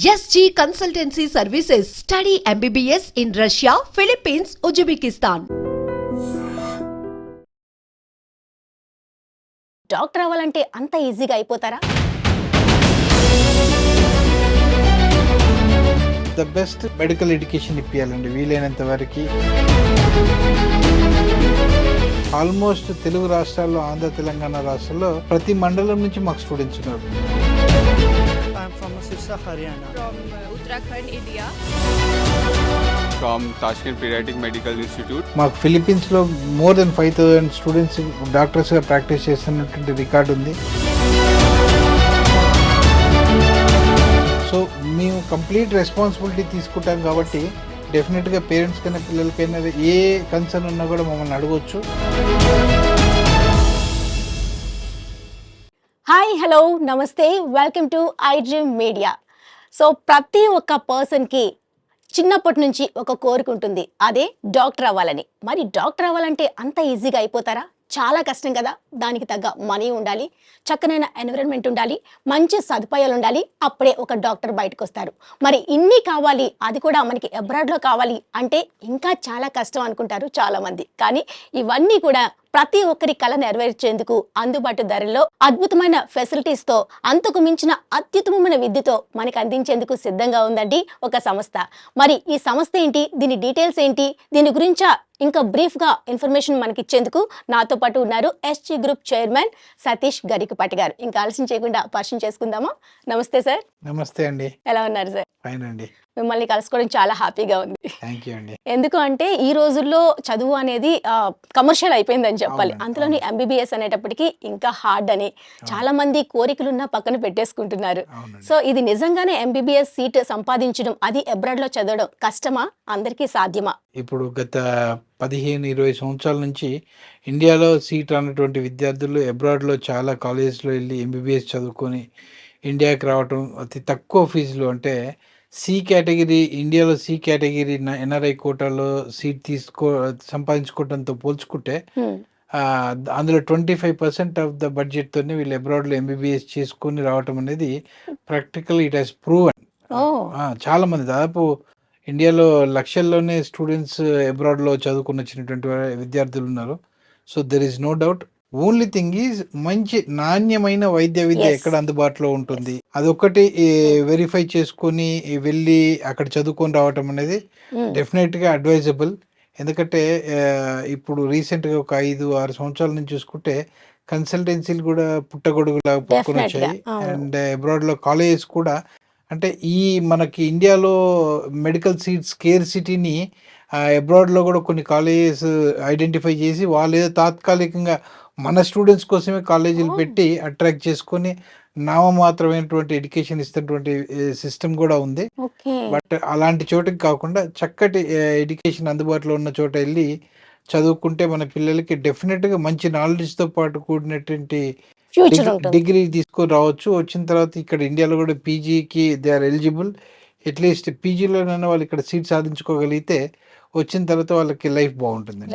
SG Consultancy Services. Study MBBS in Russia, Philippines, Uzbekistan. Doctor అవ్వాలంటే అంత ఈజీగా అయిపోతారా? The best medical education ఇప్పియాలండి వీలైనంత వరకు. ఆల్మోస్ట్ తెలుగు రాష్ట్రాల్లో, ఆంధ్ర తెలంగాణ రాష్ట్రాల్లో ప్రతి మండలం నుంచి మాకు స్టూడెంట్స్ ఉన్నారు. I'm from Sirsa, Haryana. From Uttarakhand, India. From Tashkent Pediatric Medical Institute. మాకు ఫిలిప్పీన్స్లో మోర్ దెన్ 5,000 స్టూడెంట్స్ డాక్టర్స్గా ప్రాక్టీస్ చేస్తున్నటువంటి రికార్డు ఉంది. సో మేము కంప్లీట్ రెస్పాన్సిబిలిటీ తీసుకుంటాం కాబట్టి డెఫినెట్గా పేరెంట్స్కైనా పిల్లలకైనా ఏ కన్సర్న్ ఉన్నా కూడా మమ్మల్ని అడగవచ్చు. హాయ్, హలో, నమస్తే, welcome to iDream media. So ప్రతి ఒక్క పర్సన్కి చిన్నప్పటి నుంచి ఒక కోరిక ఉంటుంది, అదే డాక్టర్ అవ్వాలని. మరి డాక్టర్ అవ్వాలంటే అంత ఈజీగా అయిపోతారా? చాలా కష్టం కదా. దానికి తగ్గ మనీ ఉండాలి, చక్కనైన ఎన్విరాన్మెంట్ ఉండాలి, మంచి సదుపాయాలు ఉండాలి, అప్పుడే ఒక డాక్టర్ బయటకు వస్తారు. మరి ఇన్ని కావాలి, అది కూడా మనకి అబ్రాడ్లో కావాలి అంటే ఇంకా చాలా కష్టం అనుకుంటారు చాలామంది. కానీ ఇవన్నీ కూడా ప్రతి ఒక్కరి కళ నెరవేర్చేందుకు అందుబాటు ధరల్లో అద్భుతమైన ఫెసిలిటీస్తో, అంతకు మించిన అత్యుత్తమమైన విద్యతో మనకు అందించేందుకు సిద్ధంగా ఉందండి ఒక సంస్థ. మరి ఈ సంస్థ ఏంటి, దీని డీటెయిల్స్ ఏంటి, దీని గురించా ఇంకా బ్రీఫ్గా ఇన్ఫర్మేషన్ మనకి ఇచ్చేందుకు నాతో పాటు ఉన్నారు SG group chairman Satish Garikapati గారు. ఇంకా ఆలస్యం చేయకుండా పరిచయం చేసుకుందామా? నమస్తే సార్. నమస్తే అండి. ఎలా ఉన్నారు సార్? ఫైన్ అండి. మిమ్మల్ని కలుసుకోవడం చాలా హ్యాపీగా ఉంది. థ్యాంక్ యూ అండి. ఎందుకు అంటే ఈ రోజుల్లో చదువు అనేది కమర్షియల్ అయిపోయిందని చెప్పాలి. అందులోని MBBS అనేటప్పటికీ ఇంకా హార్డ్ అని చాలా మంది కోరికలున్న పక్కన పెట్టేసుకుంటున్నారు. సో ఇది నిజంగానే MBBS సీట్ సంపాదించడం, అది అబ్రాడ్ లో చదవడం కష్టమా, అందరికీ సాధ్యమా? ఇప్పుడు గత 15-20 సంవత్సరాల నుంచి ఇండియాలో సీట్ రానటువంటి విద్యార్థులు అబ్రాడ్లో చాలా కాలేజెస్లో వెళ్ళి MBBS చదువుకొని ఇండియాకి రావటం, అతి తక్కువ ఫీజులో, అంటే సి కేటగిరీ, ఇండియాలో సి కేటగిరీ NRI కోటాలో సీట్ సంపాదించుకోవడంతో పోల్చుకుంటే అందులో 25% ఆఫ్ ద బడ్జెట్తోనే వీళ్ళు అబ్రాడ్లో MBBS చేసుకొని రావటం అనేది ప్రాక్టికల్ ఇట్ హాస్ ప్రూవన్. చాలా మంది, దాదాపు ఇండియాలో లక్షల్లోనే స్టూడెంట్స్ అబ్రాడ్లో చదువుకుని వచ్చినటువంటి విద్యార్థులు ఉన్నారు. So there is no doubt. Only thing is మంచి నాణ్యమైన వైద్య విద్య ఎక్కడ అందుబాటులో ఉంటుంది, అదొకటి వెరిఫై చేసుకొని వెళ్ళి అక్కడ చదువుకొని రావటం అనేది డెఫినెట్గా అడ్వైజబుల్. ఎందుకంటే ఇప్పుడు రీసెంట్గా ఒక 5-6 సంవత్సరాల నుంచి చూసుకుంటే కన్సల్టెన్సీలు కూడా పుట్టగొడుగులాగా పుట్టుకొని వచ్చాయి. అండ్ అబ్రాడ్లో కాలేజెస్ కూడా, అంటే ఈ మనకి ఇండియాలో మెడికల్ సీట్ స్కేర్సిటీని అబ్రాడ్లో కూడా కొన్ని కాలేజెస్ ఐడెంటిఫై చేసి వాళ్ళు ఏదో తాత్కాలికంగా మన స్టూడెంట్స్ కోసమే కాలేజీలు పెట్టి అట్రాక్ట్ చేసుకొని నామమాత్రమైనటువంటి ఎడ్యుకేషన్ ఇస్తున్నటువంటి సిస్టమ్ కూడా ఉంది. బట్ అలాంటి చోటుకి కాకుండా చక్కటి ఎడ్యుకేషన్ అందుబాటులో ఉన్న చోట వెళ్ళి చదువుకుంటే మన పిల్లలకి డెఫినెట్గా మంచి నాలెడ్జ్తో పాటు కూడినటువంటి డిగ్రీ తీసుకొని రావచ్చు. వచ్చిన తర్వాత ఇక్కడ ఇండియాలో కూడా పీజీకి దే ఆర్ ఎలిజిబుల్. అట్లీస్ట్ పీజీలోనైనా వాళ్ళు ఇక్కడ సీట్ సాధించుకోగలిగితే వచ్చిన తర్వాత వాళ్ళకి లైఫ్ బాగుంటుంది.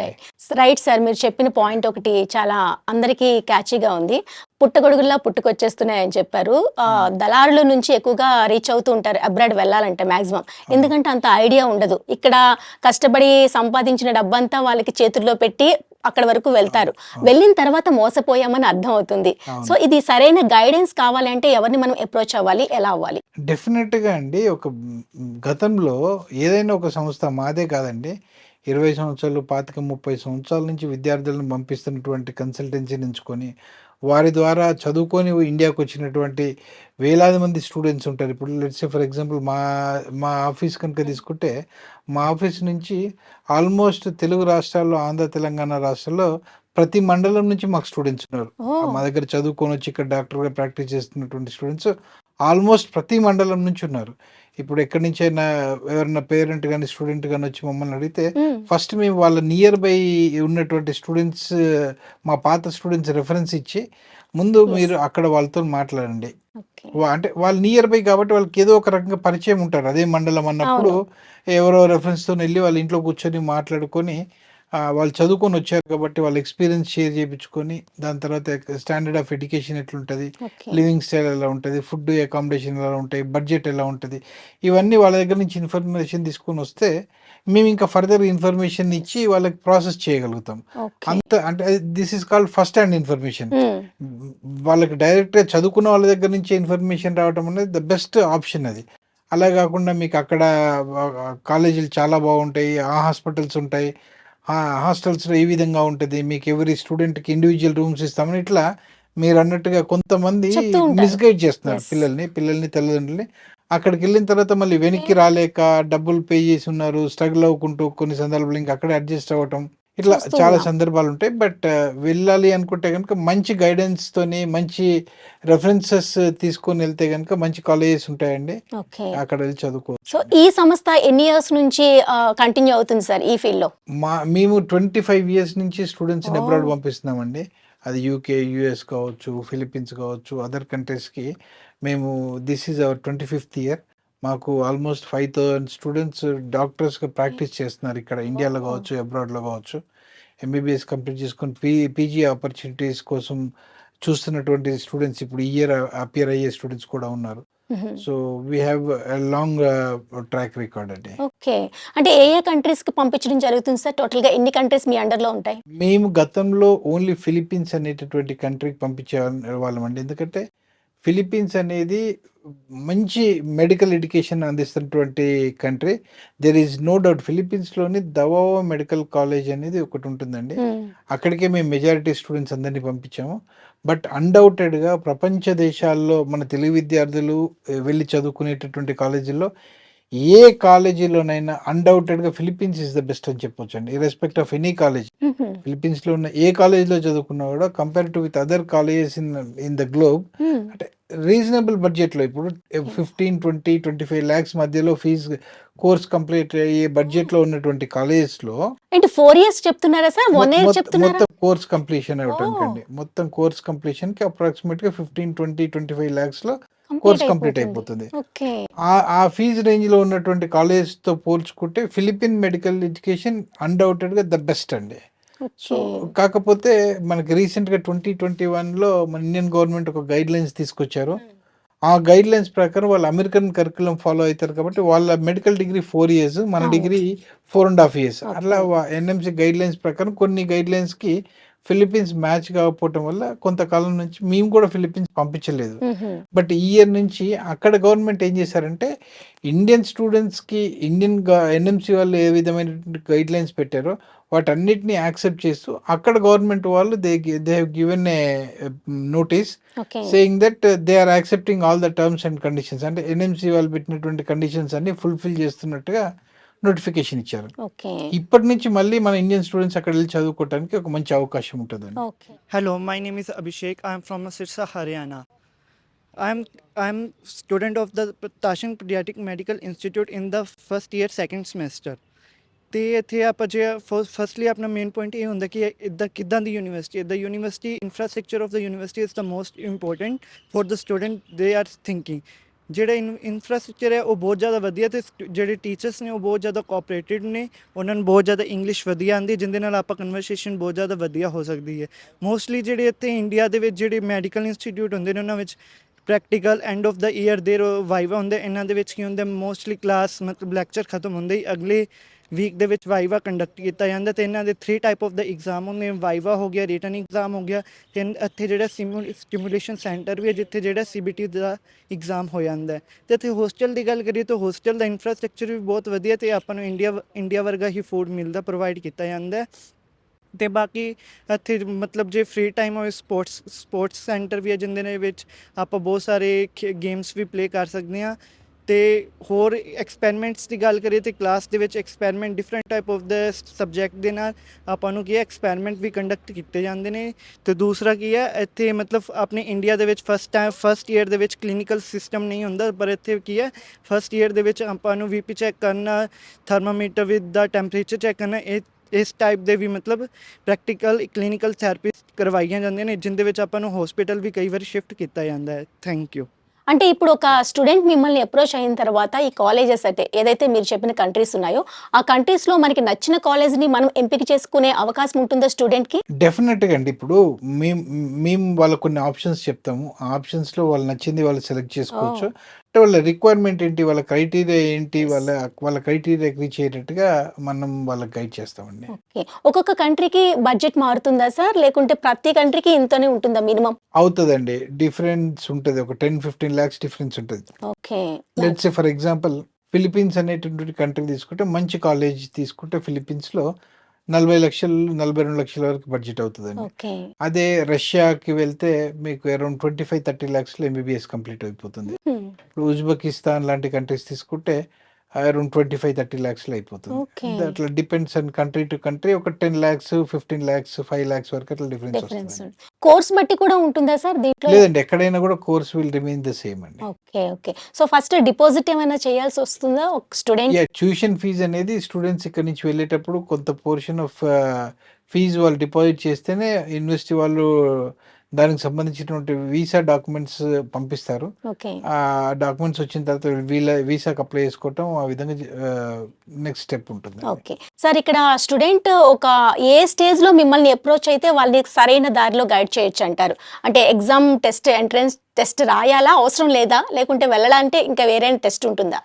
రైట్ సార్, మీరు చెప్పిన పాయింట్ ఒకటి చాలా అందరికీ క్యాచీగా ఉంది. పుట్టగొడుగుల్లా పుట్టుకొచ్చేస్తున్నాయని చెప్పారు. దళారుల నుంచి ఎక్కువగా రీచ్ అవుతూ ఉంటారు అబ్రాడ్ వెళ్ళాలంటే మాక్సిమం. ఎందుకంటే అంత ఐడియా ఉండదు. ఇక్కడ కష్టపడి సంపాదించిన డబ్బంతా వాళ్ళకి చేతుల్లో పెట్టి అక్కడ వరకు వెళ్తారు. వెళ్ళిన తర్వాత మోసపోయామని అర్థం అవుతుంది. సో ఇది సరైన గైడెన్స్ కావాలంటే ఎవరిని మనం అప్రోచ్ అవ్వాలి, ఎలా అవ్వాలి? డెఫినెట్గా అండి, ఒక గతంలో ఏదైనా ఒక సంస్థ, మాదే కాదండి, 20 సంవత్సరాలు 25-30 సంవత్సరాల నుంచి విద్యార్థులను పంపిస్తున్నటువంటి కన్సల్టెన్సీని ఎంచుకొని వారి ద్వారా చదువుకొని ఇండియాకు వచ్చినటువంటి వేలాది మంది స్టూడెంట్స్ ఉంటారు. ఇప్పుడు లెట్స్ సే ఫర్ ఎగ్జాంపుల్ మా ఆఫీస్ కనుక తీసుకుంటే, మా ఆఫీస్ నుంచి ఆల్మోస్ట్ తెలుగు రాష్ట్రాల్లో, ఆంధ్ర తెలంగాణ రాష్ట్రాల్లో ప్రతి మండలం నుంచి మాకు స్టూడెంట్స్ ఉన్నారు. మా దగ్గర చదువుకొని వచ్చి ఇక్కడ డాక్టర్గా ప్రాక్టీస్ చేస్తున్నటువంటి స్టూడెంట్స్ ఆల్మోస్ట్ ప్రతి మండలం నుంచి ఉన్నారు. ఇప్పుడు ఎక్కడి నుంచి అయినా ఎవరైనా పేరెంట్ కానీ స్టూడెంట్ కానీ వచ్చి మమ్మల్ని అడిగితే ఫస్ట్ మేము వాళ్ళ నియర్ బై ఉన్నటువంటి స్టూడెంట్స్, మా పాత స్టూడెంట్స్ రెఫరెన్స్ ఇచ్చి ముందు మీరు అక్కడ వాళ్ళతో మాట్లాడండి. అంటే వాళ్ళు నియర్ బై కాబట్టి వాళ్ళకి ఏదో ఒక రకంగా పరిచయం ఉంటారు అదే మండలం అన్నప్పుడు, ఎవరో రెఫరెన్స్తో వెళ్ళి వాళ్ళ ఇంట్లో కూర్చొని మాట్లాడుకొని వాళ్ళు చదువుకొని వచ్చారు కాబట్టి వాళ్ళ ఎక్స్పీరియన్స్ షేర్ చేయించుకొని దాని తర్వాత స్టాండర్డ్ ఆఫ్ ఎడ్యుకేషన్ ఎట్లుంటుంది, ఓకే. లివింగ్ స్టైల్ ఎలా ఉంటుంది, ఫుడ్ అకామిడేషన్ ఎలా ఉంటాయి, బడ్జెట్ ఎలా ఉంటుంది, ఇవన్నీ వాళ్ళ దగ్గర నుంచి ఇన్ఫర్మేషన్ తీసుకొని వస్తే మేము ఇంకా ఫర్దర్ ఇన్ఫర్మేషన్ ఇచ్చి వాళ్ళకి ప్రాసెస్ చేయగలుగుతాం. ఓకే. అంత అంటే this is called first hand information. మ్మ్. వాళ్ళకి డైరెక్ట్గా చదువుకున్న వాళ్ళ దగ్గర నుంచి ఇన్ఫర్మేషన్ రావడం అనేది ద బెస్ట్ ఆప్షన్ అది. అలా కాకుండా మీకు అక్కడ కాలేజీలు చాలా బాగుంటాయి, ఆ హాస్పిటల్స్ ఉంటాయి, ఆ హాస్టల్స్లో ఈ విధంగా ఉంటుంది, మీకు ఎవరి స్టూడెంట్కి ఇండివిజువల్ రూమ్స్ ఇస్తామని ఇట్లా మీరు అన్నట్టుగా కొంతమంది చెప్తూ ఉంటారు. మిస్గైడ్ చేస్తున్నారు Yes. పిల్లల్ని తల్లిదండ్రుల్ని. అక్కడికి వెళ్ళిన తర్వాత మళ్ళీ వెనక్కి రాలేక డబ్బులు పే చేసి ఉన్నారు, స్ట్రగుల్ అవ్వుకుంటూ కొన్ని సందర్భాలు ఇంకా అక్కడే అడ్జస్ట్ అవ్వటం, ఇట్లా చూస్తూ చాలా ఉన్నాం. సందర్భాలు ఉంటాయి. బట్ వెళ్ళాలి అనుకుంటే కనుక మంచి గైడెన్స్తోని మంచి రెఫరెన్సెస్ తీసుకొని వెళ్తే కనుక మంచి కాలేజెస్ ఉంటాయండి, ఓకే. అక్కడ వెళ్ళి చదువుకోవచ్చు. సో ఈ సంస్థ ఎన్ని ఇయర్స్ నుంచి కంటిన్యూ అవుతుంది సార్ ఈ ఫీల్డ్ లో? మేము 25 years నుంచి స్టూడెంట్స్ని Oh. అబ్రాడ్ పంపిస్తున్నామండి. అది యూకే, యుఎస్ కావచ్చు, ఫిలిప్పీన్స్ కావచ్చు, అదర్ కంట్రీస్కి. మేము this is our 25th year. మాకు ఆల్మోస్ట్ 5,000 స్టూడెంట్స్ డాక్టర్స్గా ప్రాక్టీస్ చేస్తున్నారు ఇక్కడ ఇండియాలో కావచ్చు, అబ్రాడ్లో కావచ్చు. ఎంబీబీఎస్ కంప్లీట్ చేసుకొని పీజీ ఆపర్చునిటీస్ కోసం చూస్తున్నటువంటి స్టూడెంట్స్ ఇప్పుడు ఈ ఇయర్ అపియర్ అయ్యే స్టూడెంట్స్ కూడా ఉన్నారు. So we have long track record అండి. ఓకే. అంటే ఏ ఏ కంట్రీస్ కి పంపించడం జరుగుతుంది సార్? టోటల్ గా ఎన్ని కంట్రీస్ మీ అండర్ లో ఉంటాయి? మేము గతంలో ఓన్లీ ఫిలిప్పీన్స్ అనేటటువంటి కంట్రీకి పంపించే వాళ్ళం అండి. ఎందుకంటే ఫిలిప్పీన్స్ అనేది మంచి మెడికల్ ఎడ్యుకేషన్ అందిస్తున్నటువంటి country. There is no doubt ఫిలిప్పీన్స్లోని దవావో మెడికల్ కాలేజ్ అనేది ఒకటి ఉంటుందండి. అక్కడికే మేము మెజారిటీ స్టూడెంట్స్ అందరినీ పంపించాము. బట్ అన్డౌటెడ్గా ప్రపంచ దేశాల్లో మన తెలుగు విద్యార్థులు వెళ్ళి చదువుకునేటటువంటి కాలేజీల్లో ఏ కాలేజీలోనైనా అన్డౌటెడ్గా ఫిలిప్పీన్స్ ఇస్ ద బెస్ట్ అని చెప్పొచ్చు అండి, ఇర్రెస్పెక్ట్ ఆఫ్ ఎనీ కాలేజ్. ఫిలిప్పీన్స్లో ఉన్న ఏ కాలేజ్లో చదువుకున్నా కూడా compare to with other colleges in the globe అంటే రీజనబుల్ బడ్జెట్లో ఇప్పుడు 15, 20, 25 lakhs మధ్యలో ఫీజు కోర్స్ కంప్లీట్ అయ్యే బడ్జెట్లో ఉన్నటువంటి కాలేజెస్లో అంటే 4 years చెప్తున్నారా సార్? 1 year చెప్తున్నారా? మొత్తం కోర్స్ కంప్లీషన్ అవటానికండి, మొత్తం కోర్స్ కంప్లీషన్కి అప్రాక్సిమేట్గా 15, 20, 25 lakhsలో కోర్స్ కంప్లీట్ అయిపోతుంది. ఓకే. ఆ ఫీజు రేంజ్లో ఉన్నటువంటి కాలేజ్తో పోల్చుకుంటే ఫిలిపిన్ మెడికల్ ఎడ్యుకేషన్ అన్డౌటెడ్గా ద బెస్ట్ అండి. సో కాకపోతే మనకి రీసెంట్గా 2021లో మన ఇండియన్ గవర్నమెంట్ ఒక గైడ్ లైన్స్ తీసుకొచ్చారు. ఆ గైడ్ లైన్స్ ప్రకారం వాళ్ళు అమెరికన్ కరికులం ఫాలో అవుతారు కాబట్టి వాళ్ళ మెడికల్ డిగ్రీ 4 years, మన డిగ్రీ 4.5 years. అట్లా ఎన్ఎంసి గైడ్ లైన్స్ ప్రకారం కొన్ని గైడ్ లైన్స్కి ఫిలిప్పీన్స్ మ్యాచ్ కాకపోవటం వల్ల కొంతకాలం నుంచి మేము కూడా ఫిలిప్పీన్స్ పంపించలేదు. బట్ ఈ ఇయర్ నుంచి అక్కడ గవర్నమెంట్ ఏం చేశారంటే ఇండియన్ స్టూడెంట్స్కి ఎన్ఎంసి వాళ్ళు ఏ విధమైనటువంటి గైడ్ లైన్స్ పెట్టారో వాటన్నిటిని యాక్సెప్ట్ చేస్తూ అక్కడ గవర్నమెంట్ వాళ్ళు they have given a notice saying that they are accepting all the terms and conditions. అంటే ఎన్ఎంసి వాళ్ళు పెట్టినటువంటి కండిషన్స్ అన్ని ఫుల్ఫిల్ చేస్తున్నట్టుగా నోటిఫికేషన్ ఇచ్చారు. ఇప్పటి నుంచి మళ్ళీ మన ఇండియన్ స్టూడెంట్స్ అక్కడ వెళ్ళి చదువుకోవడానికి ఒక మంచి అవకాశం ఉంటుందండి. Hello, my name is Abhishek. I am from Sirsa, Haryana. I am student of the Tashkent Pediatric Medical Institute in the first year, second semester. ਤੇ ਇੱਥੇ ਆਪਾਂ ਜੇ ਫਸਟਲੀ ਆਪਣਾ ਮੇਨ ਪੁਆਇੰਟ ਇਹ ਹੁੰਦਾ ਕਿ ਇੱਦਾਂ ਕਿੱਦਾਂ ਦੀ university, the university infrastructure of the university is the most important for the student they are thinking. ਜਿਹੜਾ ਇਨਫਰਾਸਟ੍ਰਕਚਰ ਹੈ ਉਹ ਬਹੁਤ ਜ਼ਿਆਦਾ ਵਧੀਆ ਤੇ ਜਿਹੜੇ ਟੀਚਰਸ ਨੇ ਉਹ ਬਹੁਤ ਜ਼ਿਆਦਾ ਕੋਆਪਰੇਟਿਵ ਨੇ, ਉਹਨਾਂ ਨੂੰ ਬਹੁਤ ਜ਼ਿਆਦਾ ਇੰਗਲਿਸ਼ ਵਧੀਆ ਆਉਂਦੀ ਜਿਹਦੇ ਨਾਲ ਆਪਾਂ ਕਨਵਰਸੇਸ਼ਨ ਬਹੁਤ ਜ਼ਿਆਦਾ ਵਧੀਆ ਹੋ ਸਕਦੀ ਹੈ. ਮੋਸਟਲੀ ਜਿਹੜੇ ਇੱਥੇ ਇੰਡੀਆ ਦੇ ਵਿੱਚ ਜਿਹੜੇ ਮੈਡੀਕਲ ਇੰਸਟੀਟਿਊਟ ਹੁੰਦੇ ਨੇ ਉਹਨਾਂ ਵਿੱਚ practical end of the year ਦੇਰ ਵਾਈਵਾ ਹੁੰਦੇ, ਇਹਨਾਂ ਦੇ ਵਿੱਚ ਕੀ ਹੁੰਦਾ ਮੋਸਟਲੀ ਕਲਾਸ ਮਤਲਬ ਲੈਕਚਰ ਖਤਮ ਹੁੰਦੇ ਹੀ ਅਗਲੇ ਵੀਕ ਦੇ ਵਿੱਚ ਵਾਈਵਾ ਕੰਡਕਟ ਕੀਤਾ ਜਾਂਦਾ ਤੇ ਇਹਨਾਂ ਦੇ 3 type ਆਫ ਦਾ ਐਗਜ਼ਾਮ ਹੁੰਦੇ, ਵਾਈਵਾ ਹੋ ਗਿਆ, ਰਿਟਨ ਐਗਜ਼ਾਮ ਹੋ ਗਿਆ ਤੇ ਇੱਥੇ ਜਿਹੜਾ ਸਟਿਮੂਲੇਸ਼ਨ ਸੈਂਟਰ ਵੀ ਹੈ ਜਿੱਥੇ ਜਿਹੜਾ CBT ਦਾ ਐਗਜ਼ਾਮ ਹੋ ਜਾਂਦਾ ਹੈ. ਤੇ ਇੱਥੇ ਹੋਸਟਲ ਦੀ ਗੱਲ ਕਰੀਏ ਤਾਂ ਹੋਸਟਲ ਦਾ ਇਨਫਰਾਸਟ੍ਰਕਚਰ ਵੀ ਬਹੁਤ ਵਧੀਆ ਤੇ ਆਪਾਂ ਨੂੰ ਇੰਡੀਆ ਵਰਗਾ ਹੀ ਫੂਡ ਮਿਲਦਾ, ਪ੍ਰੋਵਾਈਡ ਕੀਤਾ ਜਾਂਦਾ ਤੇ ਬਾਕੀ ਇੱਥੇ ਮਤਲਬ ਜੇ ਫ੍ਰੀ ਟਾਈਮ ਹੋਵੇ ਸਪੋਰਟਸ ਸੈਂਟਰ ਵੀ ਹੈ ਜਿਹਦੇ ਵਿੱਚ ਆਪਾਂ ਬਹੁਤ ਸਾਰੇ ਗੇਮਸ ਵੀ ਪਲੇ ਕਰ ਸਕਦੇ ਹਾਂ. ਤੇ ਹੋਰ ਐਕਸਪੈਰੀਮੈਂਟਸ ਦੀ ਗੱਲ ਕਰੀਏ ਤਾਂ ਕਲਾਸ ਦੇ ਵਿੱਚ experiment different type of the subject ਦੇ ਨਾਲ ਆਪਾਂ ਨੂੰ ਕੀ ਹੈ ਐਕਸਪੈਰੀਮੈਂਟ ਵੀ ਕੰਡਕਟ ਕੀਤੇ ਜਾਂਦੇ ਨੇ. ਤੇ ਦੂਸਰਾ ਕੀ ਹੈ ਇੱਥੇ ਮਤਲਬ ਆਪਣੇ ਇੰਡੀਆ ਦੇ ਵਿੱਚ ਫਸਟ ਈਅਰ ਦੇ ਵਿੱਚ ਕਲੀਨਿਕਲ ਸਿਸਟਮ ਨਹੀਂ ਹੁੰਦਾ, ਪਰ ਇੱਥੇ ਕੀ ਹੈ ਫਸਟ ਈਅਰ ਦੇ ਵਿੱਚ ਆਪਾਂ ਨੂੰ VP ਚੈੱਕ ਕਰਨਾ, thermometer with the temperature check ਕਰਨਾ, ਇਸ ਟਾਈਪ ਦੇ ਵੀ ਮਤਲਬ ਪ੍ਰੈਕਟੀਕਲ ਕਲੀਨਿਕਲ ਥੈਰੇਪੀ ਕਰਵਾਈਆਂ ਜਾਂਦੀਆਂ ਨੇ ਜਿਹਦੇ ਵਿੱਚ ਆਪਾਂ ਨੂੰ ਹਸਪੀਟਲ ਵੀ ਕਈ ਵਾਰ ਸ਼ਿਫਟ ਕੀਤਾ ਜਾਂਦਾ ਹੈ. Thank you. అంటే ఇప్పుడు ఒక స్టూడెంట్ మిమ్మల్ని అప్రోచ్ అయిన తర్వాత ఈ కాలేజెస్ అయితే ఏదైతే మీరు చెప్పిన కంట్రీస్ ఉన్నాయో ఆ కంట్రీస్లో మనకి నచ్చిన కాలేజ్ని మనం ఎంపిక చేసుకునే అవకాశం ఉంటుందా స్టూడెంట్కి? డెఫినెట్గా అండి. ఇప్పుడు మేము వాళ్ళకు కొన్ని ఆప్షన్స్ చెప్తాము. ఆ ఆప్షన్స్లో వాళ్ళు నచ్చింది వాళ్ళు సెలెక్ట్ చేసుకోవచ్చు. అంటే వాళ్ళ రిక్వైర్మెంట్ ఏంటి, వాళ్ళ క్రైటీరియా ఏంటి, వాళ్ళ క్రైటీరియా రీచ్ అయ్యేటట్టుగా మనం వాళ్ళకి గైడ్ చేస్తామండి. ఓకే. ఒక్కొక్క కంట్రీకి బడ్జెట్ మారుతుందా సార్? లేకుంటే ప్రతి కంట్రీకి ఇంతనే ఉంటుందా మినిమం? అవుతుందండి. డిఫరెన్స్ ఉంటుంది. ఒక 10-15 lakhs డిఫరెన్స్ ఉంటుంది. Okay. Let's say for example Philippines అనేటువంటి కంట్రీ తీసుకుంటే, మంచి కాలేజ్ తీసుకుంటే ఫిలిప్పీన్స్లో 40 లక్షలు 42 లక్షల వరకు బడ్జెట్ అవుతుందండి. ఓకే. అదే రష్యాకి వెళ్తే మీకు అరౌండ్ 25-30 lakhsలో ఎంబీబీఎస్ కంప్లీట్ అయిపోతుంది. ఇప్పుడు ఉజ్బెకిస్తాన్ లాంటి కంట్రీస్ తీసుకుంటే అరౌండ్ 25-30 lakhsలో అయిపోతుంది. ఓకే. అట్లా depends on country to country. ఒక 10 lakhs 15 lakhs 5 lakhs వరకు అట్లా డిఫరెన్స్ డిఫరెన్స్ వస్తుంది. కోర్స్ బట్టి కూడా ఉంటుందా సార్ దీంట్లో? లేదండి, ఎక్కడైనా కూడా course will remain the same అండి. Okay. Okay. So first deposit ఏమైనా చేయాల్సి వస్తుందా ఒక స్టూడెంట్? ట్యూషన్ ఫీజు అనేది స్టూడెంట్స్ ఇక్కడ నుంచి వెళ్ళేటప్పుడు కొంత పోర్షన్ ఆఫ్ ఫీజు వాళ్ళు డిపాజిట్ చేస్తేనే యూనివర్సిటీ వాళ్ళు దానికి సంబంధించినటువంటి వీసా డాక్యుమెంట్స్ పంపిస్తారు. ఓకే. ఆ డాక్యుమెంట్స్ వచ్చిన తర్వాత వీసాకి అప్లై చేసుకోవటం, ఆ విధంగా నెక్స్ట్ స్టెప్ ఉంటుంది. ఓకే. సార్ ఇక్కడ స్టూడెంట్ ఒక ఏ స్టేజ్లో మిమ్మల్ని అప్రోచ్ అయితే వాళ్ళని సరైన దారిలో గైడ్ చేయొచ్చు అంటారు? అంటే ఎగ్జామ్ టెస్ట్ ఎంట్రన్స్ టెస్ట్ రాయాలా, అవసరం లేదా, లేకుంటే వెళ్ళాలంటే ఇంకా వేరే టెస్ట్ ఉంటుందా?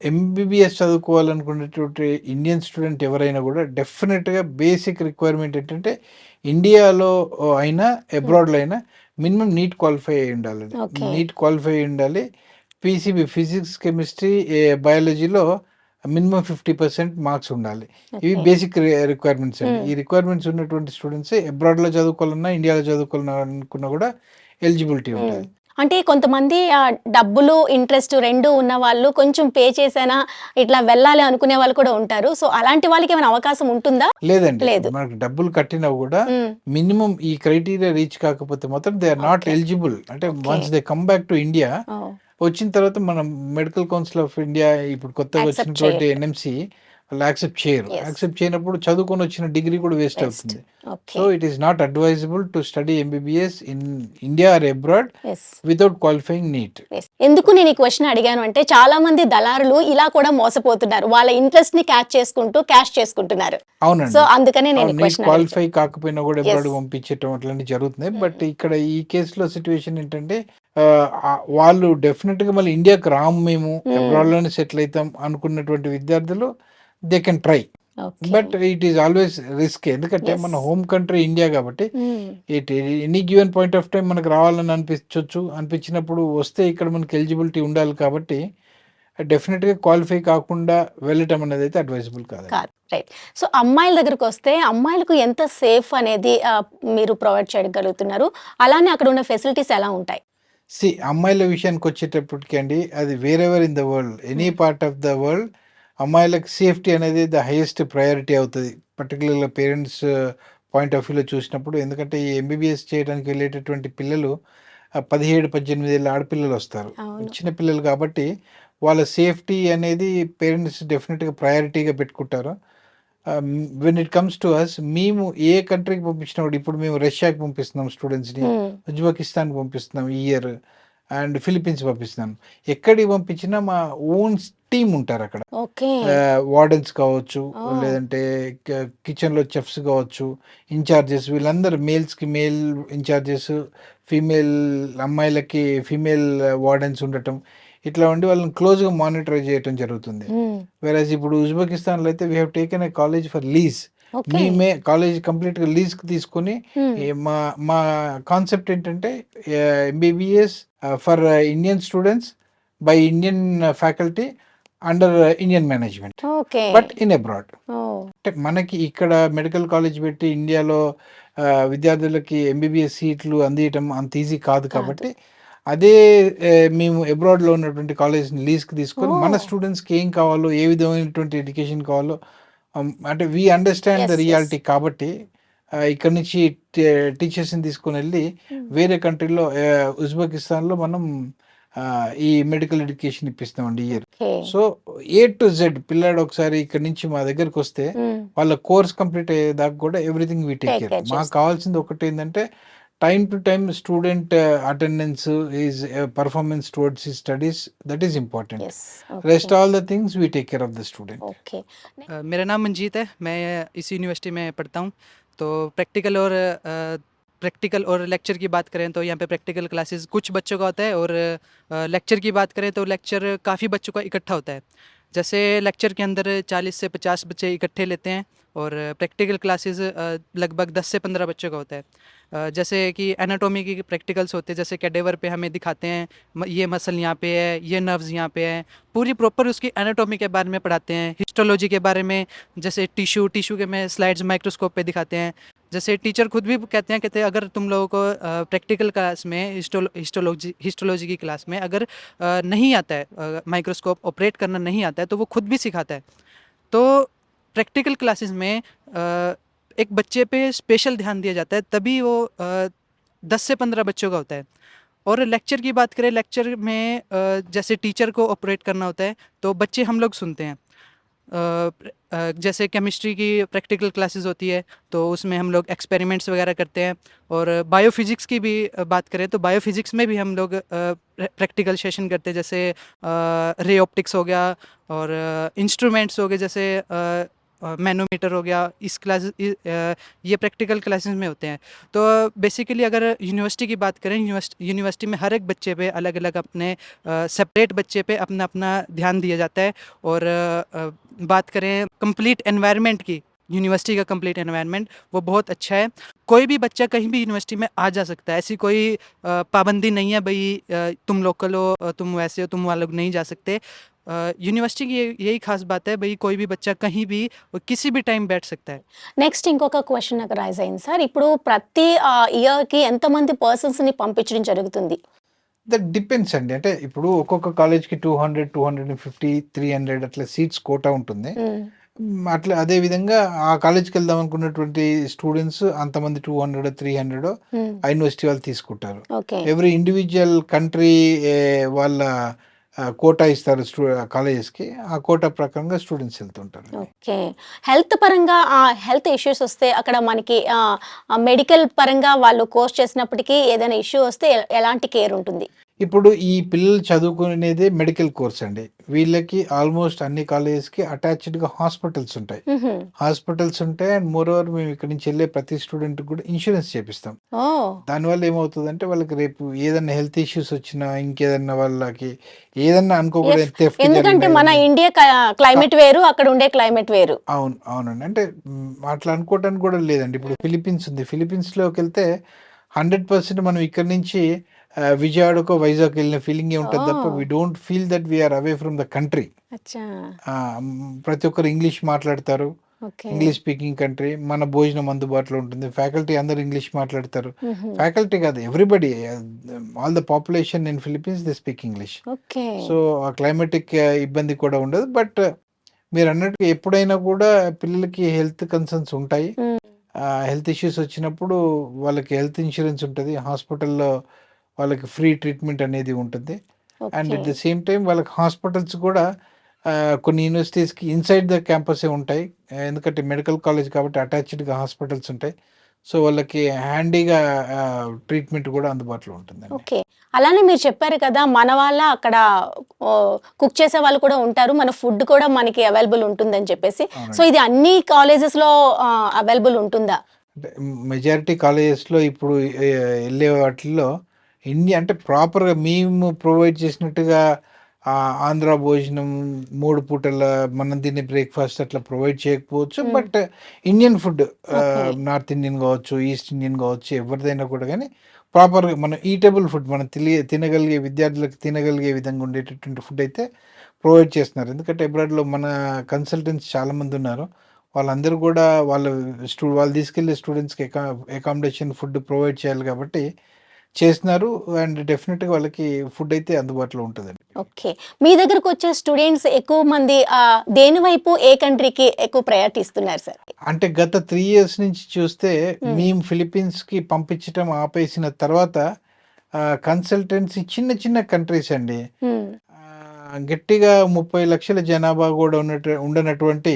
ఎంబీబీఎస్ చదువుకోవాలనుకునేటువంటి ఇండియన్ స్టూడెంట్ ఎవరైనా కూడా డెఫినెట్గా బేసిక్ రిక్వైర్మెంట్ ఏంటంటే ఇండియాలో అయినా అబ్రాడ్లో అయినా మినిమం నీట్ క్వాలిఫై అయి ఉండాలి. Okay. నీట్ క్వాలిఫై అయి ఉండాలి. పీసీబీ ఫిజిక్స్ కెమిస్ట్రీ బయాలజీలో మినిమం 50% మార్క్స్ ఉండాలి. ఇవి Okay. బేసిక్ రిక్వైర్మెంట్స్ అండి. ఈ రిక్వైర్మెంట్స్ ఉన్నటువంటి స్టూడెంట్స్ అబ్రాడ్లో చదువుకోవాలన్నా ఇండియాలో చదువుకోవాలనుకున్నా కూడా ఎలిజిబిలిటీ ఉంటుంది. అంటే కొంతమంది డబ్బులు ఇంట్రెస్ట్ రెండు ఉన్న వాళ్ళు కొంచెం పే చేసినా ఇట్లా వెళ్ళాలి అనుకునే వాళ్ళు కూడా ఉంటారు. సో అలాంటి వాళ్ళకి ఏమైనా అవకాశం ఉంటుందా? లేదండి, లేదు. మనకు డబ్బులు కట్టినా కూడా మినిమం ఈ క్రైటీరియా రీచ్ కాకపోతే మాత్రం they are not Okay. Eligible. అంటే Okay. Once they come back to India, ఓ, వచ్చిన తర్వాత మనం మెడికల్ కౌన్సిల్ ఆఫ్ ఇండియా ఇప్పుడు కొత్తగా Accept వచ్చినటువంటి చేయరు. ఎన్ఎంసి వాళ్ళు యాక్సెప్ట్ చేయరు. Yes. యాక్సెప్ట్ చేయనప్పుడు చదువుకొని వచ్చిన డిగ్రీ కూడా వేస్ట్ Waste. అవుతుంది. Okay. So it is not advisable to study MBBS in India or abroad yes. Without qualifying NEET. ఎందుకు నేను ఈ క్వశ్చన్ అడిగాను అంటే చాలా మంది దళారులు ఇలా కూడా మోసపోతున్నారు. వాళ్ళ ఇంట్రెస్ట్ ని క్యాష్ చేసుకుంటున్నారు. అవునండి. సో అందుకనే నేను ఈ నీట్ క్వశ్చన్ క్వాలిఫై కాకపోయినా కూడా Yes. అబ్రాడ్ పంపించడం అట్లాంటివి జరుగుతున్నాయి. బట్ ఇక్కడ ఈ కేసులో సిచ్యువేషన్ ఏంటంటే వాళ్ళు డెఫినెట్ గా మళ్ళీ ఇండియాకి రాము, మేము అబ్రాడ్ లోనే సెటిల్ అవుతాం అనుకున్నటువంటి విద్యార్థులు they can try. But it is always risk. ఎందుకంటే Yes. మన హోమ్ కంట్రీ ఇండియా కాబట్టి any given point of time మనకు రావాలని అనిపించినప్పుడు వస్తే ఇక్కడ మనకి ఎలిజిబిలిటీ ఉండాలి. కాబట్టి డెఫినెట్గా క్వాలిఫై కాకుండా వెళ్ళటం అనేది అయితే అడ్వైజబుల్ కాదు. కాదు. రైట్. సో అమ్మాయిల దగ్గరకు వస్తే అమ్మాయిలకు ఎంత సేఫ్ అనేది మీరు ప్రొవైడ్ చేయగలుగుతున్నారు? అలానే అక్కడ ఉన్న ఫెసిలిటీస్ ఎలా ఉంటాయి? అమ్మాయిల విషయానికి వచ్చేటప్పటికి అండి, అది wherever in the world, any part of the world, అమ్మాయిలకు సేఫ్టీ అనేది ద హైయెస్ట్ ప్రయారిటీ అవుతుంది. పర్టికులర్గా పేరెంట్స్ పాయింట్ ఆఫ్ వ్యూలో చూసినప్పుడు. ఎందుకంటే ఈ ఎంబీబీఎస్ చేయడానికి వెళ్ళేటటువంటి పిల్లలు 17-18 ఏళ్ళ ఆడపిల్లలు వస్తారు, అవును. చిన్న పిల్లలు. కాబట్టి వాళ్ళ సేఫ్టీ అనేది పేరెంట్స్ డెఫినెట్గా ప్రయారిటీగా పెట్టుకుంటారు. When it comes to us, మేము ఏ కంట్రీకి పంపించినా కూడా, ఇప్పుడు మేము రష్యాకి పంపిస్తున్నాం స్టూడెంట్స్ని, ఉజ్బెకిస్తాన్కి పంపిస్తున్నాం ఈ ఇయర్, అండ్ ఫిలిప్పీన్స్ పంపిస్తున్నాం. ఎక్కడికి పంపించినా మా ఓన్ టీమ్ ఉంటారు అక్కడ. ఓకే. వార్డెన్స్ కావచ్చు, Oh. లేదంటే కిచెన్లో చెఫ్స్ కావచ్చు, ఇన్ఛార్జెస్, వీళ్ళందరూ మేల్స్కి మేల్ ఇన్ఛార్జెస్, ఫీమేల్ అమ్మాయిలకి ఫీమేల్ వార్డెన్స్ ఉండటం, ఇట్లా ఉండి వాళ్ళని క్లోజ్గా మానిటర్ చేయటం జరుగుతుంది. వెరాజ్ ఇప్పుడు ఉజ్బెకిస్తాన్లో అయితే we have taken a college for lease. Okay. మేమే కాలేజ్ కంప్లీట్గా లీజ్కి తీసుకొని, మా కాన్సెప్ట్ ఏంటంటే MBBS for Indian students by Indian faculty under Indian management, okay. But in abroad. అంటే మనకి ఇక్కడ మెడికల్ కాలేజ్ పెట్టి ఇండియాలో విద్యార్థులకి ఎంబీబీఎస్ సీట్లు అందియటం అంత ఈజీ కాదు. కాబట్టి అదే మేము అబ్రాడ్లో ఉన్నటువంటి కాలేజ్ని లీజ్కి తీసుకొని మన స్టూడెంట్స్కి ఏం కావాలో, ఏ విధమైనటువంటి ఎడ్యుకేషన్ కావాలో, అంటే we understand the Yes, reality. కాబట్టి ఇక్కడ నుంచి టీచర్స్ని తీసుకొని వెళ్ళి వేరే కంట్రీలో ఉజ్బెకిస్తాన్లో మనం ఈ మెడికల్ ఎడ్యుకేషన్ ఇప్పిస్తామండి year. Okay. So A to Z పిల్లాడు ఒకసారి ఇక్కడ నుంచి మా దగ్గరకు వస్తే, 嗯 వాళ్ళ కోర్స్ కంప్లీట్ అయ్యేదాకా కూడా everything we take Take care. care మాకు చేస్తాం. కావాల్సింది ఒకటి ఏంటంటే time to time student attendance, his performance towards his studies, that is important. Yes Rest all the things we take care of the student. Okay मेरा नाम मंजीत है, मैं इस यूनिवर्सिटी में पढ़ता हूँ। तो प्रैक्टिकल और लेक्चर की बात करें तो यहाँ पे प्रैक्टिकल क्लासेस कुछ बच्चों का होता है, और लेक्चर की बात करें तो लेक्चर काफ़ी बच्चों का इकट्ठा होता है। जैसे लेक्चर के अंदर 40 से 50 बच्चे इकट्ठे लेते हैं, और प्रैक्टिकल क्लासेस लगभग 10 से 15 बच्चों का होता है। जैसे कि एनाटॉमी की प्रैक्टिकल्स होते हैं, जैसे कैडेवर पे हमें दिखाते हैं ये मसल यहाँ पे है, ये नर्व्स यहाँ पे है, पूरी प्रॉपर उसकी एनाटॉमी के बारे में पढ़ाते हैं। हिस्टोलॉजी के बारे में, जैसे टिश्यू के में स्लाइड्स माइक्रोस्कोप पे दिखाते हैं। जैसे टीचर खुद भी कहते हैं अगर तुम लोगों को प्रैक्टिकल क्लास में हिस्टोलॉजी की क्लास में अगर नहीं आता है, माइक्रोस्कोप ऑपरेट करना नहीं आता है, तो वो खुद भी सिखाता है। तो प्रैक्टिकल क्लासेस में एक बच्चे पे स्पेशल ध्यान दिया जाता है, तभी वो 10 से 15 बच्चों का होता है। और लेक्चर की बात करें, लेक्चर में जैसे टीचर को ऑपरेट करना होता है, तो बच्चे हम लोग सुनते हैं। जैसे केमिस्ट्री की प्रैक्टिकल क्लासेस होती है, तो उसमें हम लोग एक्सपेरिमेंट्स वगैरह करते हैं। और बायोफिज़िक्स की भी बात करें तो बायोफिज़िक्स में भी हम लोग प्रैक्टिकल सेशन करते हैं, जैसे रे ऑप्टिक्स हो गया, और इंस्ट्रूमेंट्स हो गए, जैसे मैनोमीटर हो गया। ये प्रैक्टिकल क्लासेस में होते हैं। तो बेसिकली अगर यूनिवर्सिटी की बात करें, यूनिवर्सिटी में हर एक बच्चे पे अलग अलग अपने सेपरेट बच्चे पे अपना अपना ध्यान दिया जाता है। और बात करें कंप्लीट एनवायरनमेंट की, यूनिवर्सिटी का कंप्लीट एनवायरनमेंट वो बहुत अच्छा है। कोई भी बच्चा कहीं भी यूनिवर्सिटी में आ जा सकता है, ऐसी कोई पाबंदी नहीं है भाई तुम लोकल हो, तुम वैसे हो, तुम वहाँ लोग नहीं जा सकते। यूनिवर्सिटी की यही खास बात है भाई, कोई भी बच्चा कहीं भी और किसी भी टाइम बैठ सकता है। నెక్స్ట్ ఇంకొక క్వశ్చన్ నాకు రైజ్ అయింది సార్. ఇప్పుడు ప్రతి ఇయర్కి ఎంతమంది పర్సన్స్ని పంపించడం జరుగుతుంది? దట్ డిపెండ్స్ అండి. అంటే ఇప్పుడు ఒక్కొక్క కాలేజ్కి 200, 250, 300 అట్లా సీట్స్ కోటా ఉంటుంది. అట్లా అదే విధంగా ఆ కాలేజ్కి వెళ్దాం అనుకున్నటువంటి స్టూడెంట్స్ అంతమంది 200, 300 ఆ యూనివర్సిటీ వాళ్ళు తీసుకుంటారు. ఓకే ఎవ్రీ ఇండివిజువల్ కంట్రీ వాళ్ళ కోటా ఇస్తారు కాలేజెస్కి. ఆ కోటా ప్రకారంగా స్టూడెంట్స్ వెళ్తుంటారు. ఓకే. హెల్త్ పరంగా హెల్త్ ఇష్యూస్ వస్తే అక్కడ మనకి మెడికల్ పరంగా వాళ్ళు కోర్స్ చేసినప్పటికీ ఏదైనా ఇష్యూ వస్తే ఎలాంటి కేర్ ఉంటుంది? ఇప్పుడు ఈ పిల్లలు చదువుకునేదే మెడికల్ కోర్స్ అండి. వీళ్ళకి ఆల్మోస్ట్ అన్ని కాలేజెస్కి అటాచ్డ్గా హాస్పిటల్స్ ఉంటాయి. హాస్పిటల్స్ ఉంటాయి. అండ్ మోర్ ఓవర్ మేము ఇక్కడ నుంచి వెళ్ళే ప్రతి స్టూడెంట్ కూడా ఇన్సూరెన్స్ చేపిస్తాం. దానివల్ల ఏమవుతుందంటే వాళ్ళకి రేపు ఏదైనా హెల్త్ ఇష్యూస్ వచ్చినా, ఇంకేదన్నా వాళ్ళకి ఏదన్నా అనుకోకూడదు, theft ఎందుకంటే మన జరిగినా, ఇండియా క్లైమేట్ వేరు, అక్కడ ఉండే క్లైమేట్ వేరు. అవునండి. అంటే అట్లా అనుకోవటానికి కూడా లేదండి. ఇప్పుడు ఫిలిప్పీన్స్ ఉంది. ఫిలిప్పీన్స్లోకి వెళ్తే 100% మనం ఇక్కడ నుంచి విజయవాడకో వైజాగ్ వెళ్ళిన ఫీలింగే ఉంటుంది తప్ప we don't feel that we are away from the country. అచ్చా ప్రతి ఒక్కరు ఇంగ్లీష్ మాట్లాడతారు. Okay English speaking country. మన భోజనం అందుబాటులో ఉంటుంది. ఫ్యాకల్టీ అందరు ఇంగ్లీష్ మాట్లాడతారు. ఫ్యాకల్టీ కాదు, everybody, all the population in Philippines they speak English. Okay so ఆ క్లైమేటిక్ ఇబ్బంది కూడా ఉండదు. బట్ మీరు అన్నట్టుగా ఎప్పుడైనా కూడా పిల్లలకి హెల్త్ కన్సర్న్స్ ఉంటాయి. హెల్త్ ఇష్యూస్ వచ్చినప్పుడు వాళ్ళకి హెల్త్ ఇన్సూరెన్స్ ఉంటుంది. హాస్పిటల్లో వాళ్ళకి ఫ్రీ ట్రీట్మెంట్ అనేది ఉంటుంది. And at the same time వాళ్ళకి హాస్పిటల్స్ కూడా కొన్ని యూనివర్సిటీస్కి ఇన్సైడ్ ద క్యాంపసే ఉంటాయి. ఎందుకంటే మెడికల్ కాలేజ్ కాబట్టి అటాచ్డ్గా హాస్పిటల్స్ ఉంటాయి. సో వాళ్ళకి హ్యాండీగా ట్రీట్మెంట్ కూడా అందుబాటులో ఉంటుందండి. ఓకే. అలానే మీరు చెప్పారు కదా, మన వాళ్ళ అక్కడ కుక్ చేసే వాళ్ళు కూడా ఉంటారు, మన ఫుడ్ కూడా మనకి అవైలబుల్ ఉంటుందని చెప్పేసి. సో ఇది అన్ని కాలేజెస్లో అవైలబుల్ ఉంటుందా? అంటే మెజారిటీ కాలేజెస్లో ఇప్పుడు వెళ్ళే వాటిల్లో అంటే ప్రాపర్గా మేము ప్రొవైడ్ చేసినట్టుగా ఆంధ్ర భోజనం 3 పూటల మనం తినే బ్రేక్ఫాస్ట్ అట్లా ప్రొవైడ్ చేయకపోవచ్చు. But Indian food, north Indian కావచ్చు, ఈస్ట్ ఇండియన్ కావచ్చు, ఎవరిదైనా కూడా కానీ ప్రాపర్గా మన ఈటబుల్ ఫుడ్ మనం తినగలిగే, విద్యార్థులకు తినగలిగే విధంగా ఉండేటటువంటి ఫుడ్ అయితే ప్రొవైడ్ చేస్తున్నారు. ఎందుకంటే అబ్రాడ్లో మన కన్సల్టెంట్స్ చాలామంది ఉన్నారు. వాళ్ళందరూ కూడా వాళ్ళు తీసుకెళ్లే స్టూడెంట్స్కి అకామిడేషన్, ఫుడ్ ప్రొవైడ్ చేయాలి కాబట్టి చేస్తున్నారు. అండ్ డెఫినెట్గా వాళ్ళకి ఫుడ్ అయితే అందుబాటులో ఉంటుందండి. ఓకే. మీ దగ్గరకు వచ్చే స్టూడెంట్స్ ఎక్కువ మంది దేని వైపు, ఏ కంట్రీకి ఎక్కువ ప్రయారిటీ ఇస్తున్నారు సార్? అంటే గత 3 years నుంచి చూస్తే మేము ఫిలిప్పీన్స్కి పంపించడం ఆపేసిన తర్వాత కన్సల్టెన్సీ చిన్న చిన్న కంట్రీస్ అండి, గట్టిగా 30 లక్షల జనాభా కూడా ఉండనటువంటి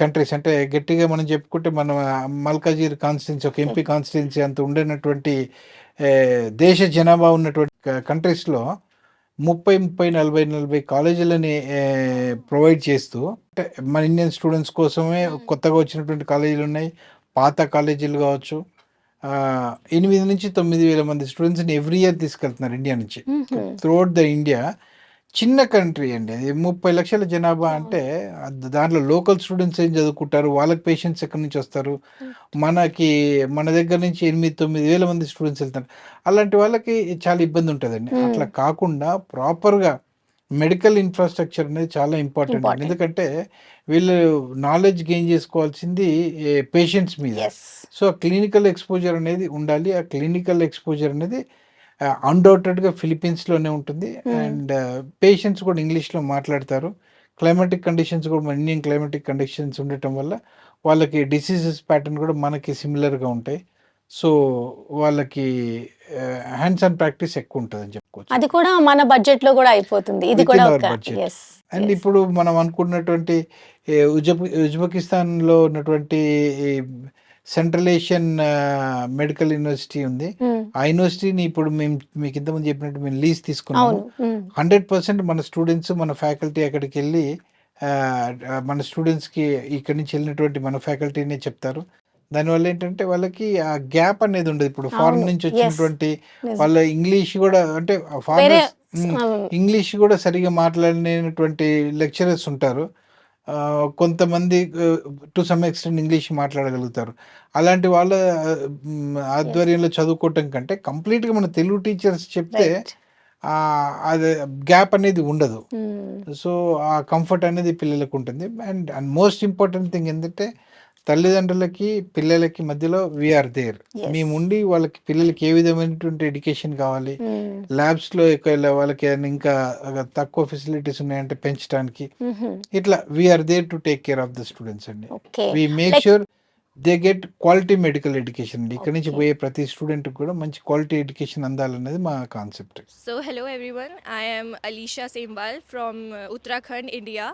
కంట్రీస్ అంటే గట్టిగా మనం చెప్పుకుంటే మన మల్కాజిర్ కాన్స్టిట్యున్సీ ఒక ఎంపీ కాన్స్టిట్యున్సీ అంత ఉండేటువంటి దేశ జనాభా ఉన్నటువంటి కంట్రీస్లో 30, 40 కాలేజీలని ప్రొవైడ్ చేస్తూ అంటే మన ఇండియన్ స్టూడెంట్స్ కోసమే కొత్తగా వచ్చినటువంటి కాలేజీలు ఉన్నాయి, పాత కాలేజీలు కావచ్చు. 8 నుంచి 9 వేల మంది స్టూడెంట్స్ని ఎవ్రీ ఇయర్ తీసుకెళ్తున్నారు ఇండియా నుంచి త్రూఅవుట్ ద ఇండియా. చిన్న కంట్రీ అండి అది, 30 లక్షల జనాభా అంటే దాంట్లో లోకల్ స్టూడెంట్స్ ఏం చదువుకుంటారు, వాళ్ళకి పేషెంట్స్ ఎక్కడి నుంచి వస్తారు, మన దగ్గర నుంచి 8-9 వేల మంది స్టూడెంట్స్ వెళ్తారు. అలాంటి వాళ్ళకి చాలా ఇబ్బంది ఉంటుందండి. అట్లా కాకుండా ప్రాపర్గా మెడికల్ ఇన్ఫ్రాస్ట్రక్చర్ అనేది చాలా ఇంపార్టెంట్ అండి. ఎందుకంటే వీళ్ళు నాలెడ్జ్ గెయిన్ చేసుకోవాల్సింది పేషెంట్స్ మీద. సో క్లినికల్ ఎక్స్పోజర్ అనేది ఉండాలి. ఆ క్లినికల్ ఎక్స్పోజర్ అనేది అన్డౌటెడ్గా ఫిలిప్పీన్స్లోనే ఉంటుంది. అండ్ పేషెంట్స్ కూడా ఇంగ్లీష్లో మాట్లాడతారు. క్లైమాటిక్ కండిషన్స్ కూడా మన ఇండియన్ క్లైమాటిక్ కండిషన్స్ ఉండటం వల్ల వాళ్ళకి డిసీజెస్ ప్యాటర్న్ కూడా మనకి సిమిలర్గా ఉంటాయి. సో వాళ్ళకి హ్యాండ్స్ ఆన్ ప్రాక్టీస్ ఎక్కువ ఉంటుంది అని చెప్పుకోవచ్చు. అది కూడా మన బడ్జెట్ లో కూడా అయిపోతుంది. ఇది Within కూడా our ఒక budget. yes, and yes. ఇప్పుడు మనం అనుకున్నటువంటి ఉజ్బెకిస్తాన్లో ఉన్నటువంటి సెంట్రల్ ఏషియన్ మెడికల్ యూనివర్సిటీ ఉంది. Hmm. ఆ యూనివర్సిటీని ఇప్పుడు మీకు ఇంతకుముందు చెప్పినట్టు మేము లీజ్ తీసుకున్నాము. అవును. 100% మన స్టూడెంట్స్ మన ఫ్యాకల్టీ అక్కడికి వెళ్ళి మన స్టూడెంట్స్కి ఇక్కడి నుంచి వెళ్ళినటువంటి మన ఫ్యాకల్టీనే చెప్తారు. దానివల్ల ఏంటంటే వాళ్ళకి ఆ గ్యాప్ అనేది ఉండదు. ఇప్పుడు ఫారెన్ అవును. నుంచి Yes. వచ్చినటువంటి నిజం. వాళ్ళ ఇంగ్లీష్ కూడా అంటే వేరే ఫారినర్స్ అవును. ఇంగ్లీష్ కూడా సరిగా మాట్లాడలేనటువంటి లెక్చరర్స్ ఉంటారు. కొంతమంది టు సమ్ ఎక్స్టెంట్ ఇంగ్లీష్ మాట్లాడగలుగుతారు. అలాంటి వాళ్ళ ఆధ్వర్యంలో చదువుకోవటం కంటే కంప్లీట్గా మన తెలుగు టీచర్స్ చెప్తే Right. అది గ్యాప్ అనేది ఉండదు. Hmm. సో ఆ కంఫర్ట్ అనేది పిల్లలకు ఉంటుంది. అండ్ మోస్ట్ ఇంపార్టెంట్ థింగ్ ఏంటంటే తల్లిదండ్రులకి పిల్లలకి మధ్యలో వీఆర్ దేర్. Yes. మేము ఉండి వాళ్ళకి పిల్లలకి ఏ విధమైనటువంటి ఎడ్యుకేషన్ కావాలి, Hmm. ల్యాబ్స్లో వాళ్ళకి ఏమైనా ఇంకా తక్కువ ఫెసిలిటీస్ ఉన్నాయంటే పెంచడానికి Mhm. ఇట్లా we are there to take care of the students అండి. Okay. We make Like- sure they get quality medical education అండి. ఇక్కడ నుంచి Okay. పోయే ప్రతి స్టూడెంట్కి కూడా మంచి క్వాలిటీ ఎడ్యుకేషన్ అందాలనేది మా concept. So, hello everyone. I am Alisha Sembal from Uttarakhand, India.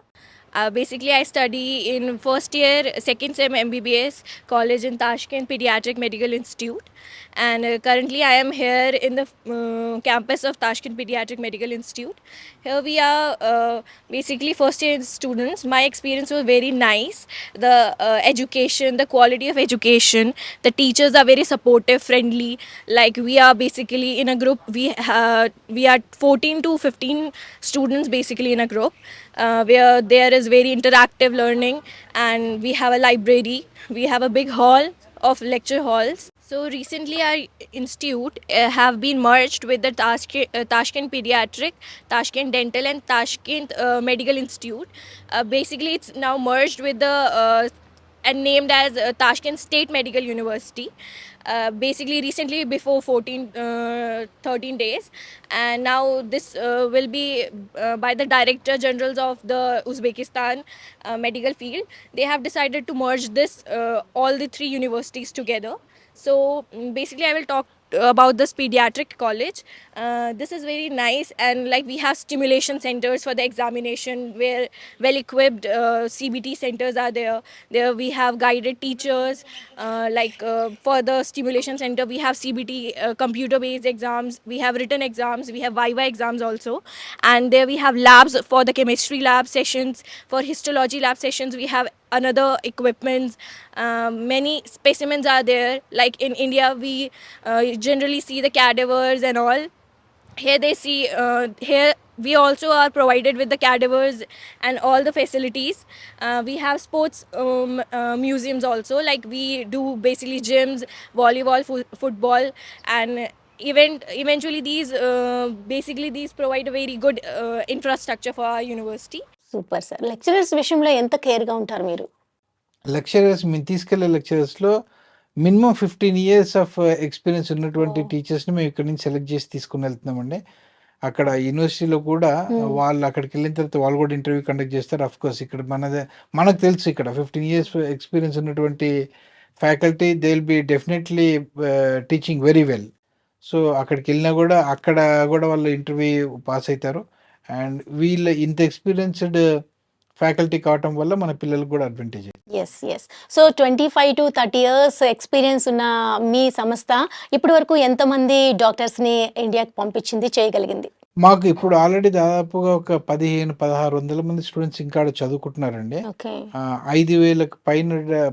Basically, I study in first year, second sem MBBS college in Tashkent Pediatric Medical Institute, and currently I am here in the campus of Tashkent Pediatric Medical Institute. Here we are basically first year students. My experience was very nice. The education, the quality of education, the teachers are very supportive, friendly. Like we are basically in a group. We are 14 to 15 students basically in a group. Where there is very interactive learning, and we have a library, we have a big hall of lecture halls. So recently our institute have been merged with the Tashkent Pediatric, Tashkent Dental and Tashkent Medical Institute. Basically it's now merged with the and named as Tashkent State Medical University. Basically recently before 13 days, and now this will be by the Director Generals of the Uzbekistan medical field. They have decided to merge this all the three universities together. So basically I will talk about this pediatric college. This is very nice, and like we have stimulation centers for the examination where well equipped CBT centers are there. There we have guided teachers, for the stimulation center we have CBT computer based exams, we have written exams, we have Viva exams also, and there we have labs for the chemistry lab sessions, for histology lab sessions we have another equipments. Many specimens are there. Like in India we generally see the cadavers and all. Here they see here we also are provided with the cadavers and all the facilities. We have sports museums also, like we do basically gyms, volleyball, football, and eventually these provide a very good infrastructure for our university. Super sir. Lecturers విషయంలో ఎంత care గా ఉంటారు మీరు? Lecturers మేము తీసుకెళ్లే లెక్చరర్స్లో minimum 15 years of experience ఉన్నటువంటి Oh. టీచర్స్ని మేము ఇక్కడ నుంచి సెలెక్ట్ చేసి తీసుకుని వెళ్తున్నామండి. అక్కడ యూనివర్సిటీలో కూడా వాళ్ళు అక్కడికి వెళ్ళిన తర్వాత వాళ్ళు కూడా ఇంటర్వ్యూ కండక్ట్ చేస్తారు. అఫ్ కోర్స్ ఇక్కడ మనకు తెలుసు ఇక్కడ 15 years ఎక్స్పీరియన్స్ ఉన్నటువంటి faculty they will be definitely teaching very well. So అక్కడికి వెళ్ళినా కూడా అక్కడ కూడా వాళ్ళు ఇంటర్వ్యూ పాస్ అవుతారు. అండ్ వీళ్ళ ఇంత ఎక్స్పీరియన్స్డ్ ఫ్యాకల్టీ కావటం వల్ల మన పిల్లలకు కూడా advantage. Yes yes. So 25 to 30 years experience ఉన్న మీ సంస్థ ఇప్పటి వరకు ఎంతమంది డాక్టర్స్ని ఇండియాకి పంపించింది, చేయగలిగింది? మాకు ఇప్పుడు ఆల్రెడీ దాదాపుగా ఒక 1500-1600 మంది స్టూడెంట్స్ ఇంకా ఆడ చదువుకుంటున్నారండి. ఓకే. 5000కు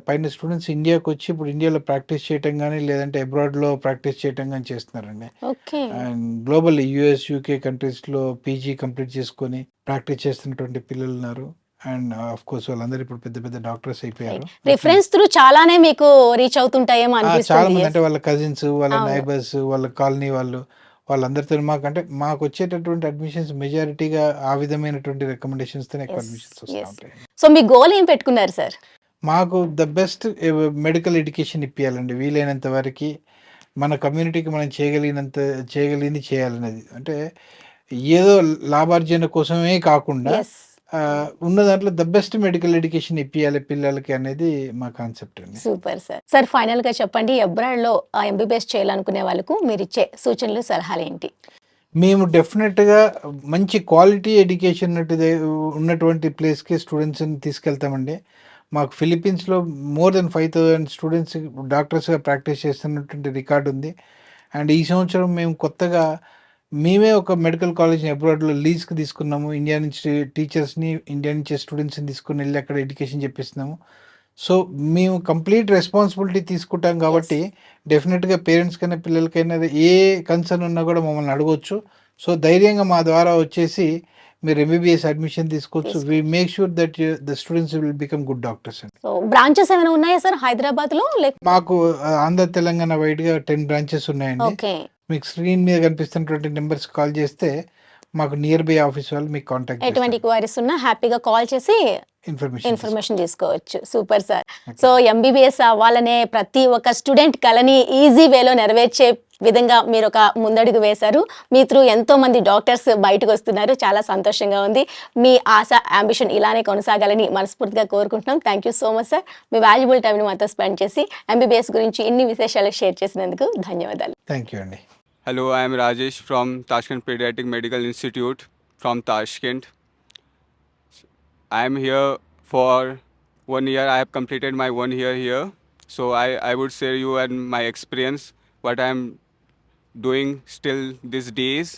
పైన స్టూడెంట్స్ ఇండియాకి వచ్చి ఇప్పుడు ఇండియాలో ప్రాక్టీస్ చేయటం కానీ లేదంటే అబ్రాడ్లో ప్రాక్టీస్ చేయటం కానీ చేస్తున్నారండి. Okay. And global US UK కంట్రీస్లో పీజీ కంప్లీట్ చేసుకొని ప్రాక్టీస్ చేస్తున్నటువంటి పిల్లలు ఉన్నారు. అండ్ ఆఫ్ కోర్స్ వాళ్ళందరూ ఇప్పుడు పెద్ద పెద్ద డాక్టర్స్ అయిపోయారు. రిఫరెన్స్ త్రూ చాలానే మీకు రీచ్ అవుతుంటాయేమో చాలా అనిపిస్తుంది. మంది అంటే వాళ్ళ కజిన్స్, వాళ్ళ అవును. నైబర్స్, వాళ్ళ కాలనీ వాళ్ళందరితో మాకు వచ్చేటటువంటి అడ్మిషన్స్ మెజారిటీగా ఆ విధమైనటువంటి రికమెండేషన్స్తోనే ఎక్కువ Yes, అడ్మిషన్స్ వస్తూ yes. ఉంటాయి. సో మీ గోల్ ఏం పెట్టుకున్నారు సార్? మాకు ద బెస్ట్ మెడికల్ ఎడ్యుకేషన్ ఇప్పియాలండి వీలైనంత వరకు. మన కమ్యూనిటీకి మనం చేయగలిగింది చేయాలనేది. అంటే ఏదో లాభార్జన కోసమే కాకుండా ఎస్. ఉన్న దాంట్లో ద బెస్ట్ మెడికల్ ఎడ్యుకేషన్ ఇప్పియాలి పిల్లలకి అనేది మా కాన్సెప్ట్ అండి. Super sir. సార్ ఫైనల్గా చెప్పండి, అబ్రాడ్లో ఎంబీబీఎస్ చేయాలనుకునే వాళ్ళకు మీరు ఇచ్చే సూచనలు, సలహాలు ఏంటి? మేము డెఫినెట్గా మంచి క్వాలిటీ ఎడ్యుకేషన్ ఉన్నటువంటి ప్లేస్కి స్టూడెంట్స్ని తీసుకెళ్తామండి. మాకు ఫిలిప్పీన్స్లో మోర్ దెన్ 5000 స్టూడెంట్స్ డాక్టర్స్గా ప్రాక్టీస్ చేస్తున్నటువంటి రికార్డు ఉంది. అండ్ ఈ సంవత్సరం మేము కొత్తగా మేమే ఒక మెడికల్ కాలేజ్ని అబ్రాడ్లో లీజ్కి తీసుకున్నాము. ఇండియా నుంచి టీచర్స్ని, ఇండియా నుంచి స్టూడెంట్స్ని తీసుకుని వెళ్ళి అక్కడ ఎడ్యుకేషన్ చెప్పిస్తున్నాము. సో మేము కంప్లీట్ రెస్పాన్సిబిలిటీ తీసుకుంటాం కాబట్టి డెఫినెట్గా పేరెంట్స్ కైనా పిల్లలకైనా ఏ కన్సర్న్ ఉన్నా కూడా మమ్మల్ని అడగవచ్చు. సో ధైర్యంగా మా ద్వారా వచ్చేసి మీరు ఎంబీబీఎస్ అడ్మిషన్ తీసుకోవచ్చు. We make sure that the students will become good doctors అండి. సో బ్రాంచెస్ ఏమైనా ఉన్నాయా సార్ హైదరాబాద్లో? మాకు ఆంధ్ర తెలంగాణ వైడ్గా 10 బ్రాంచెస్ ఉన్నాయండి. ఓకే. మీకు స్క్రీన్ మీద కనిపిస్తున్నటువంటి నెంబర్స్ కాల్ చేస్తే మాకు నియర్ బై ఆఫీస్ వాళ్ళు మీకు కాంటాక్ట్ ఎటువంటి క్వైరీస్ ఉన్నా హ్యాపీగా కాల్ చేసి ఇన్ఫర్మేషన్ తీసుకోవచ్చు. Super sir. సో ఎంబీబీఎస్ అవ్వాలనే ప్రతి ఒక్క స్టూడెంట్ కలని ఈజీ వేలో నెరవేర్చే విధంగా మీరు ఒక ముందడుగు వేశారు. మీ త్రూ ఎంతో మంది డాక్టర్స్ బయటకు వస్తున్నారు. చాలా సంతోషంగా ఉంది. మీ ఆశ, అంబిషన్ ఇలానే కొనసాగాలని మనస్ఫూర్తిగా కోరుకుంటున్నాం. Thank you so much sir. Me valuable టైంని మాతో స్పెండ్ చేసి ఎంబీబీఎస్ గురించి ఇన్ని విశేషాలు షేర్ చేసినందుకు ధన్యవాదాలు. థ్యాంక్ యూ అండి. Hello, I am Rajesh from Tashkent Pediatric Medical Institute from Tashkent. I am here for 1 year. I have completed my 1 year here. So I would share you and my experience, what I am doing still these days.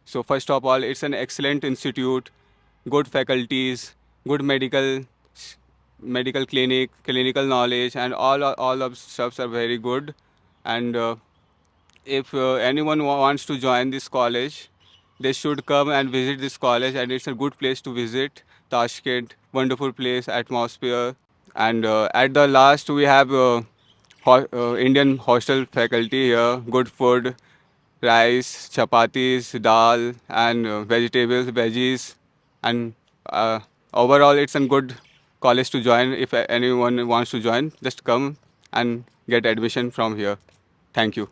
So first of all, it's an excellent institute, good faculties, good medical clinic, clinical knowledge, and all of stuffs are very good. And if anyone wants to join this college, they should come and visit this college, and it's a good place to visit. Tashkent, wonderful place, atmosphere, and at the last we have Indian hostel faculty here, good food, rice, chapatis, dal, and vegetables, veggies, and overall it's a good college to join. If anyone wants to join, just come and get admission from here. Thank you.